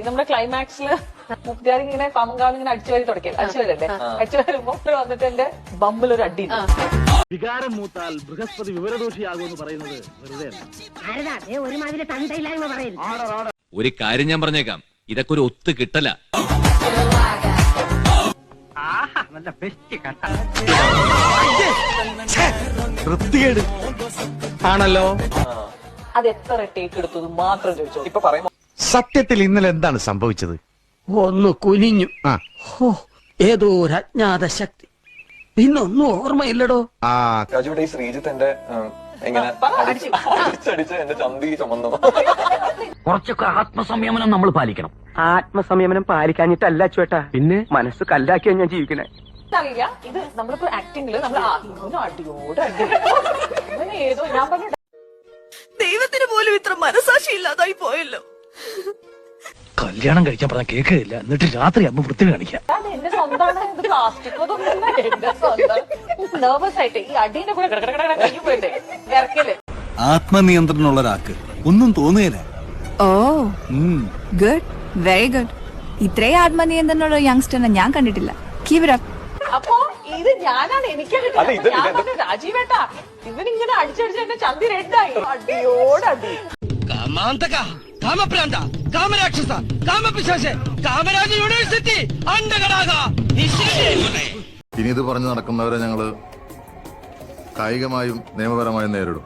നമ്മുടെ ക്ലൈമാക്സില് മുക്തിയാർ ഇങ്ങനെ പാമ്പങ്കാലം ഇങ്ങനെ അടിച്ചു വരല്ലേ അടിച്ചു വരുമ്പോ വന്നിട്ട് എന്റെ ബമ്പിൽ ഒരു അടി. വികാരം മൂത്താൽ ബൃഹസ്പതി വിവരദോഷിയാകുമെന്ന് പറയുന്നത് വെറുതെ. ഒരു കാര്യം ഞാൻ പറഞ്ഞേക്കാം, ഇതൊക്കെ ഒരു ഒത്തു കിട്ടല. ആണല്ലോ. അത് എത്ര ടേക്ക് എടുത്തത് മാത്രം ചോദിച്ചോ. ഇപ്പൊ പറയുമ്പോ സത്യത്തിൽ ഇന്നലെ എന്താണ് സംഭവിച്ചത്? ഒന്ന് കുനിഞ്ഞു. ഏതോ ഒരു അജ്ഞാത ശക്തി. പിന്നൊന്നും ഓർമ്മയില്ലടോ. രാജുവിടെ ഈ ശ്രീജിത്ത് എന്റെ എങ്ങനെ അടിച്ചടിച്ച് എന്റെ ചന്തി ചുമന്നു. കുറച്ചൊക്കെ ആത്മസംയമനം നമ്മൾ പാലിക്കണം. ആത്മസംയമനം പാലിക്കാഞ്ഞിട്ടല്ല ചേട്ടാ, പിന്നെ മനസ്സ് കല്ലാക്കിയാ ഞാൻ ജീവിക്കണേ. അറിയില്ല, ഇത് നമ്മളിപ്പോ ആക്ടിങ്ങില് നമ്മൾ അടിയോട് അടി ഏതോ ഞാൻ പറഞ്ഞ ദൈവത്തിന് പോലും ഇത്ര മനസാക്ഷി ഇല്ലാതായി പോയല്ലോ. കല്യാണം കഴിക്കാൻ പറഞ്ഞ കേൾക്കില്ല, എന്നിട്ട് രാത്രി അമ്മ വൃത്തി കാണിക്കാം. എന്റെ സ്വന്തമാണ്, ഇത് പ്ലാസ്റ്റിക് അതൊന്നുമില്ല, എന്റെ സ്വന്തം. നെർവസ് ആയിട്ട് ഈ അടീന്റെ കൂടെ കഴിഞ്ഞു പോയിട്ടേ ഇറക്കില്ലേ. ആത്മനിയന്ത്രണമുള്ള ഒരാൾക്ക് ഒന്നും തോന്നുകയില്ല. ഓ ഗുഡ്, വെരി ഗുഡ്. ഇത്രയും ആത്മനിയന്ത്രണമുള്ള യങ്സ്റ്ററിനെ ഞാൻ കണ്ടിട്ടില്ല. Keep it up. അപ്പൊ ഇത് ഞാനാണ്, എനിക്കാണ് രാജീവേട്ടാ. ഇവനിങ്ങനെ അടിച്ചടിച്ച് എന്റെ ചന്തി റെഡായി. അടിയോടടി. കാമാന്തക, കാമപ്രാന്ത, കാമരാക്ഷസ, കാമപിശാച, കാമരാജ യൂണിവേഴ്സിറ്റി അണ്ടകടാക. ഇനി ഇത് പറഞ്ഞു നടക്കുന്നവരെ ഞങ്ങള് കായികമായും നിയമപരമായും നേരിടും.